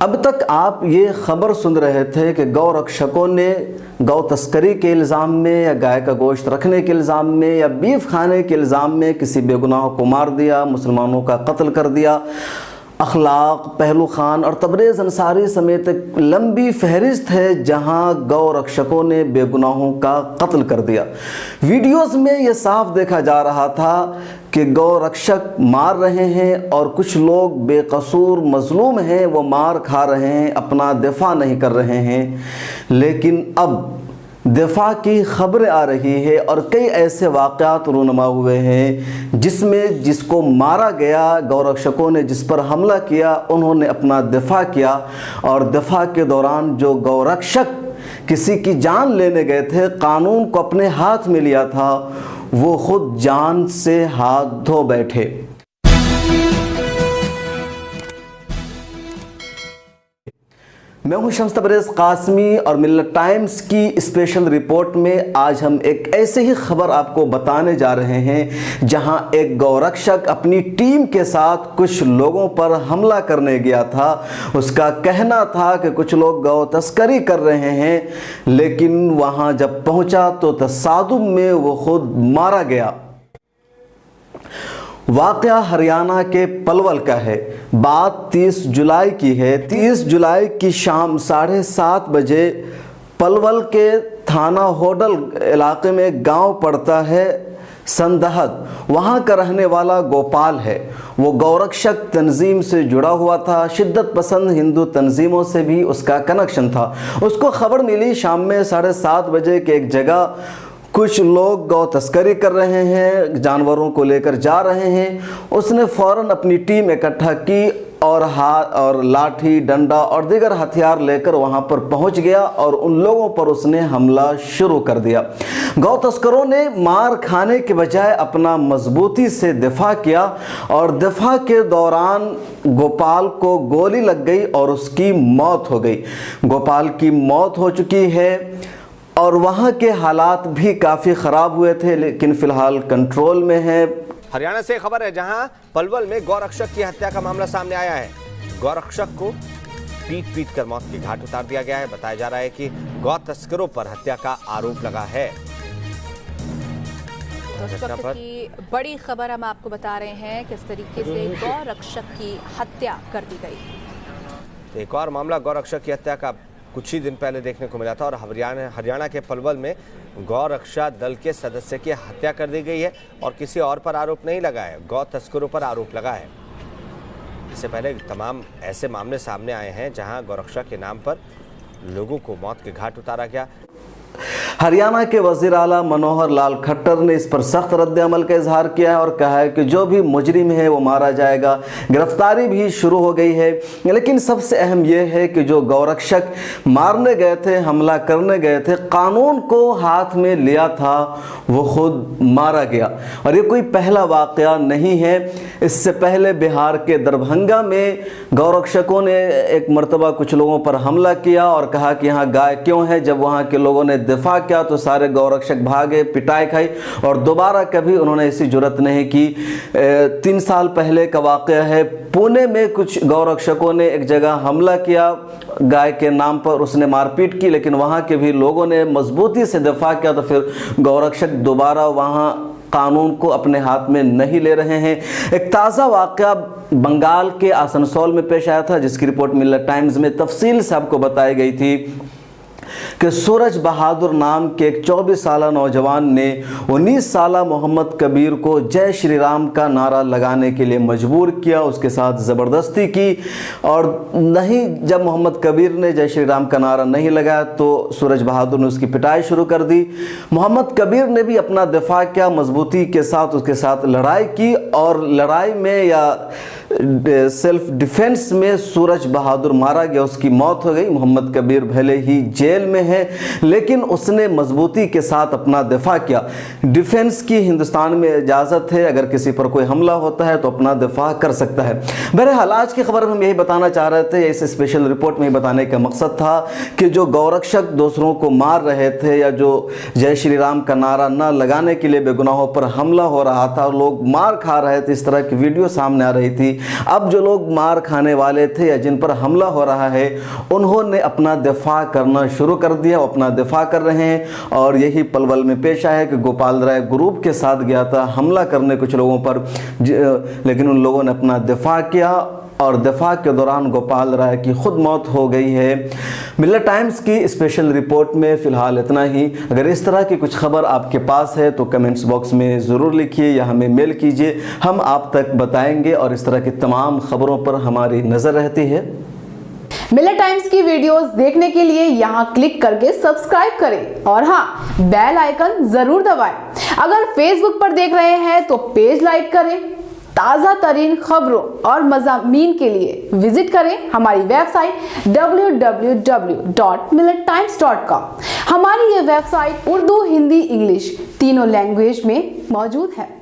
अब तक आप ये खबर सुन रहे थे कि गौ रक्षकों ने गौ तस्करी के इल्ज़ाम में या गाय का गोश्त रखने के इल्ज़ाम में या बीफ खाने के इल्ज़ाम में किसी बेगुनाह को मार दिया, मुसलमानों का कत्ल कर दिया। अखलाक, पहलू खान और तबरेज़ अंसारी समेत एक लंबी फहरिस्त है जहां गौ रक्षकों ने बेगुनाहों का कत्ल कर दिया। वीडियोस में यह साफ देखा जा रहा था कि गौ रक्षक मार रहे हैं और कुछ लोग बेकसूर मजलूम हैं, वो मार खा रहे हैं, अपना दिफा नहीं कर रहे हैं। लेकिन अब दिफा की खबरें आ रही है और कई ऐसे वाक़यात रूनुमा हुए हैं जिसमें जिसको मारा गया, गौरक्षकों ने जिस पर हमला किया, उन्होंने अपना दिफा किया और दिफा के दौरान जो गौरक्षक किसी की जान लेने गए थे, कानून को अपने हाथ में लिया था, वो खुद जान से हाथ धो बैठे। मैं हूं शम्स तबरेज़ कासमी और मिल्लत टाइम्स की स्पेशल रिपोर्ट में आज हम एक ऐसे ही खबर आपको बताने जा रहे हैं जहां एक गौरक्षक अपनी टीम के साथ कुछ लोगों पर हमला करने गया था। उसका कहना था कि कुछ लोग गौ तस्करी कर रहे हैं, लेकिन वहां जब पहुंचा तो तसादुम में वो खुद मारा गया। वाक़या हरियाणा के पलवल का है। बात 30 जुलाई की है। 30 जुलाई की शाम 7:30 बजे पलवल के थाना होडल इलाके में एक गांव पड़ता है संदहद। वहां का रहने वाला गोपाल है। वो गौरक्षक तंजीम से जुड़ा हुआ था। शिद्दत पसंद हिंदू तंजीमों से भी उसका कनेक्शन था। उसको खबर मिली शाम में 7:30 बजे के एक जगह कुछ लोग गौ तस्करी कर रहे हैं, जानवरों को लेकर जा रहे हैं। उसने फ़ौरन अपनी टीम इकट्ठा की और हाथ और लाठी, डंडा और दीगर हथियार लेकर वहां पर पहुंच गया और उन लोगों पर उसने हमला शुरू कर दिया। गौ तस्करों ने मार खाने के बजाय अपना मजबूती से दिफा किया और दिफा के दौरान गोपाल को गोली लग गई और उसकी मौत हो गई। गोपाल की मौत हो चुकी है और वहाँ के हालात भी काफ़ी ख़राब हुए थे, लेकिन फ़िलहाल कंट्रोल में है। हरियाणा से खबर है जहां पलवल में गौरक्षक की हत्या का मामला सामने आया है। गौरक्षक को पीट कर मौत की घाट उतार दिया गया है। बताया जा रहा है कि गौ तस्करों पर हत्या का आरोप लगा है। की बड़ी खबर हम आपको बता रहे हैं, किस तरीके से गौरक्षक की हत्या कर दी गई। एक और मामला गौरक्षक की हत्या का कुछ ही दिन पहले देखने को मिला था और हरियाणा के पलवल में गौ रक्षा दल के सदस्य की हत्या कर दी गई है और किसी और पर आरोप नहीं लगा है, गौ तस्करों पर आरोप लगा है। इससे पहले तमाम ऐसे मामले सामने आए हैं जहां गौरक्षा के नाम पर लोगों को मौत के घाट उतारा गया। हरियाणा के वज़ीर आला मनोहर लाल खट्टर ने इस पर सख्त रद्द अमल का इजहार किया है और कहा है कि जो भी मुजरिम है वो मारा जाएगा। गिरफ्तारी भी शुरू हो गई है, लेकिन सबसे अहम यह है कि जो गौरक्षक मारने गए थे, हमला करने गए थे, कानून को हाथ में लिया था, वो खुद मारा गया। और ये कोई पहला वाक़या नहीं है। इससे पहले बिहार के दरभंगा में गौरक्षकों ने एक मरतबा कुछ लोगों पर हमला किया और कहा कि यहाँ गाय क्यों है। जब वहाँ के लोगों ने दिफा किया तो सारे गौरक्षक भागे, पिटाई खाई और दोबारा कभी उन्होंने ऐसी जुर्रत नहीं की। 3 साल पहले का वाक़या है। पुणे में कुछ गौरक्षकों ने एक जगह हमला किया गाय के नाम पर, उसने मारपीट की, लेकिन वहाँ के भी लोगों ने मजबूती से दिफा किया तो फिर गौरक्षक दोबारा वहाँ कानून को अपने हाथ में नहीं ले रहे हैं। एक ताज़ा वाक़या बंगाल के आसनसोल में पेश आया था, जिसकी रिपोर्ट मिल्लत टाइम्स में तफसील से आपको बताई गई थी कि सूरज बहादुर नाम के एक 24 साला नौजवान ने 19 साला मोहम्मद कबीर को जय श्री राम का नारा लगाने के लिए मजबूर किया, उसके साथ ज़बरदस्ती की और जब मोहम्मद कबीर ने जय श्री राम का नारा नहीं लगाया तो सूरज बहादुर ने उसकी पिटाई शुरू कर दी। मोहम्मद कबीर ने भी अपना दिफा किया, मजबूती के साथ उसके साथ लड़ाई की और लड़ाई में या सेल्फ डिफेंस में सूरज बहादुर मारा गया, उसकी मौत हो गई। मोहम्मद कबीर भले ही जेल में है, लेकिन उसने मजबूती के साथ अपना दिफा किया। डिफेंस की हिंदुस्तान में इजाज़त है, अगर किसी पर कोई हमला होता है तो अपना दिफा कर सकता है। बहरहाल आज की खबर में हम यही बताना चाह रहे थे, इस स्पेशल रिपोर्ट में बताने का मकसद था कि जो गौरक्षक दूसरों को मार रहे थे या जो जय श्री राम का नारा न लगाने के लिए बेगुनाहों पर हमला हो रहा था और लोग मार खा रहे थे, इस तरह की वीडियो सामने आ रही थी, अब जो लोग मार खाने वाले थे या जिन पर हमला हो रहा है उन्होंने अपना दिफा करना शुरू कर दिया, वो अपना दिफा कर रहे हैं। और यही पलवल में पेश आया है कि गोपाल राय ग्रुप के साथ गया था हमला करने कुछ लोगों पर, लेकिन उन लोगों ने अपना दिफा किया और दिफा के दौरान गोपाल राय की खुद मौत हो गई है। मिलर टाइम्स की स्पेशल रिपोर्ट में फ़िलहाल इतना ही। अगर इस तरह की कुछ खबर आपके पास है तो कमेंट्स बॉक्स में ज़रूर लिखिए या हमें मेल कीजिए, हम आप तक बताएंगे और इस तरह की तमाम खबरों पर हमारी नज़र रहती है। मिलर टाइम्स की वीडियोस देखने के लिए यहाँ क्लिक करके सब्सक्राइब करें और हाँ, बेल आइकन जरूर दबाएं। अगर फेसबुक पर देख रहे हैं तो पेज लाइक करें। ताज़ा तरीन खबरों और मज़ामीन के लिए विजिट करें हमारी वेबसाइट www.millertimes.com। हमारी ये वेबसाइट उर्दू, हिंदी, इंग्लिश तीनों लैंग्वेज में मौजूद है।